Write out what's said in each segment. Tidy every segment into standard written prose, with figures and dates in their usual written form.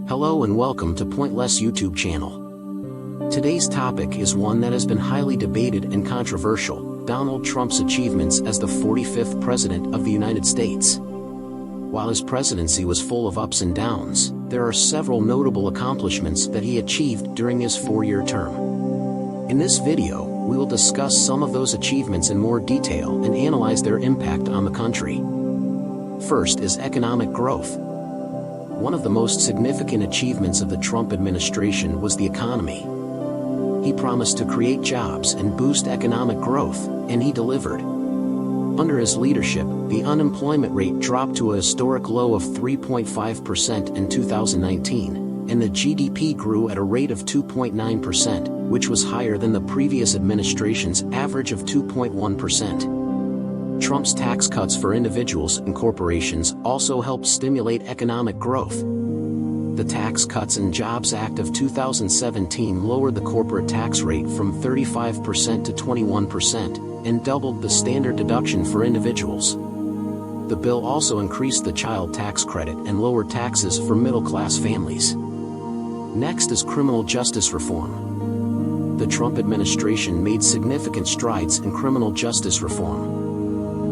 Hello and welcome to Pointless YouTube channel. Today's topic is one that has been highly debated and controversial: Donald Trump's achievements as the 45th President of the United States. While his presidency was full of ups and downs, there are several notable accomplishments that he achieved during his 4-year term. In this video, we will discuss some of those achievements in more detail and analyze their impact on the country. First is economic growth. One of the most significant achievements of the Trump administration was the economy. He promised to create jobs and boost economic growth, and he delivered. Under his leadership, the unemployment rate dropped to a historic low of 3.5% in 2019, and the GDP grew at a rate of 2.9%, which was higher than the previous administration's average of 2.1%. Trump's tax cuts for individuals and corporations also helped stimulate economic growth. The Tax Cuts and Jobs Act of 2017 lowered the corporate tax rate from 35% to 21% and doubled the standard deduction for individuals. The bill also increased the child tax credit and lowered taxes for middle-class families. Next is criminal justice reform. The Trump administration made significant strides in criminal justice reform.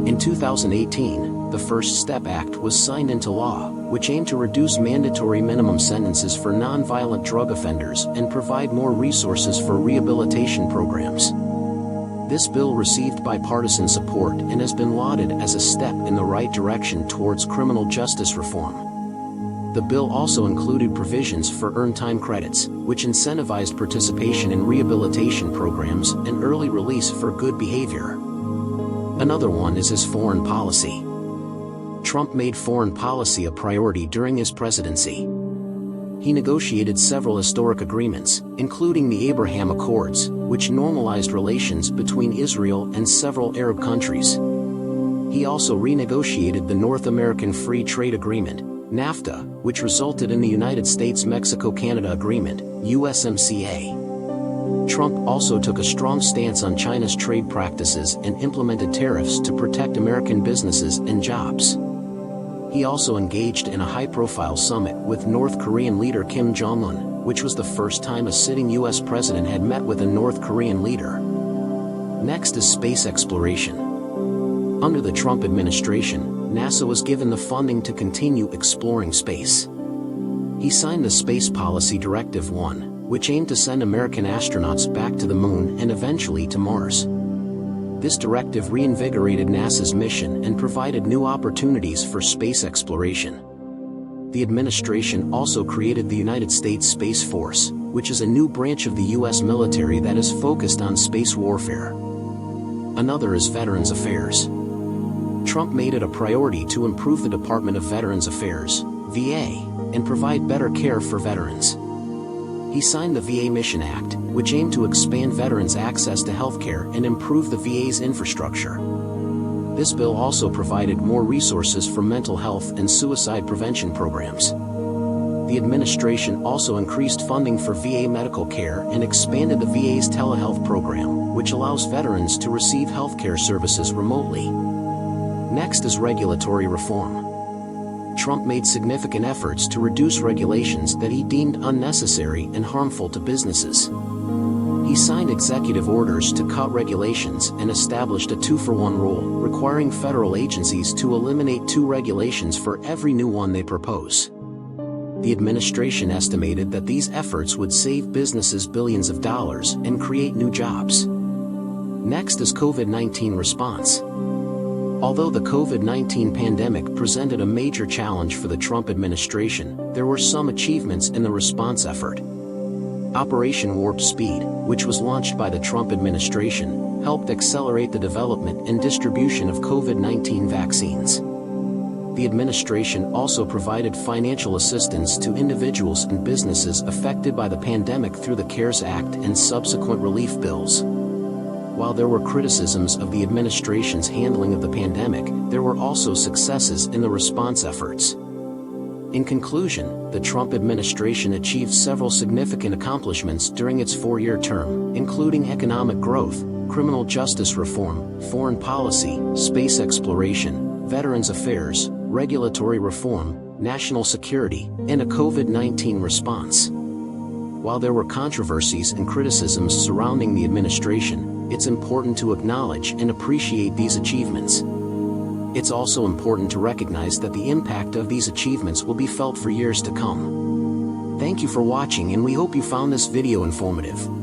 In 2018, the First Step Act was signed into law, which aimed to reduce mandatory minimum sentences for non-violent drug offenders and provide more resources for rehabilitation programs. This bill received bipartisan support and has been lauded as a step in the right direction towards criminal justice reform. The bill also included provisions for earned time credits, which incentivized participation in rehabilitation programs and early release for good behavior. Another one is his foreign policy. Trump made foreign policy a priority during his presidency. He negotiated several historic agreements, including the Abraham Accords, which normalized relations between Israel and several Arab countries. He also renegotiated the North American Free Trade Agreement, NAFTA, which resulted in the United States-Mexico-Canada Agreement, USMCA. Trump also took a strong stance on China's trade practices and implemented tariffs to protect American businesses and jobs. He also engaged in a high-profile summit with North Korean leader Kim Jong-un, which was the first time a sitting U.S. president had met with a North Korean leader. Next is space exploration. Under the Trump administration, NASA was given the funding to continue exploring space. He signed the Space Policy Directive 1, which aimed to send American astronauts back to the Moon and eventually to Mars. This directive reinvigorated NASA's mission and provided new opportunities for space exploration. The administration also created the United States Space Force, which is a new branch of the U.S. military that is focused on space warfare. Another is Veterans Affairs. Trump made it a priority to improve the Department of Veterans Affairs, VA, and provide better care for veterans. He signed the VA Mission Act, which aimed to expand veterans' access to health care and improve the VA's infrastructure. This bill also provided more resources for mental health and suicide prevention programs. The administration also increased funding for VA medical care and expanded the VA's telehealth program, which allows veterans to receive health care services remotely. Next is regulatory reform. Trump made significant efforts to reduce regulations that he deemed unnecessary and harmful to businesses. He signed executive orders to cut regulations and established a 2-for-1 rule, requiring federal agencies to eliminate 2 regulations for every new one they propose. The administration estimated that these efforts would save businesses billions of dollars and create new jobs. Next is COVID-19 response. Although the COVID-19 pandemic presented a major challenge for the Trump administration, there were some achievements in the response effort. Operation Warp Speed, which was launched by the Trump administration, helped accelerate the development and distribution of COVID-19 vaccines. The administration also provided financial assistance to individuals and businesses affected by the pandemic through the CARES Act and subsequent relief bills. While there were criticisms of the administration's handling of the pandemic, there were also successes in the response efforts. In conclusion, the Trump administration achieved several significant accomplishments during its 4-year term, including economic growth, criminal justice reform, foreign policy, space exploration, veterans affairs, regulatory reform, national security, and a COVID-19 response. While there were controversies and criticisms surrounding the administration, it's important to acknowledge and appreciate these achievements. It's also important to recognize that the impact of these achievements will be felt for years to come. Thank you for watching, and we hope you found this video informative.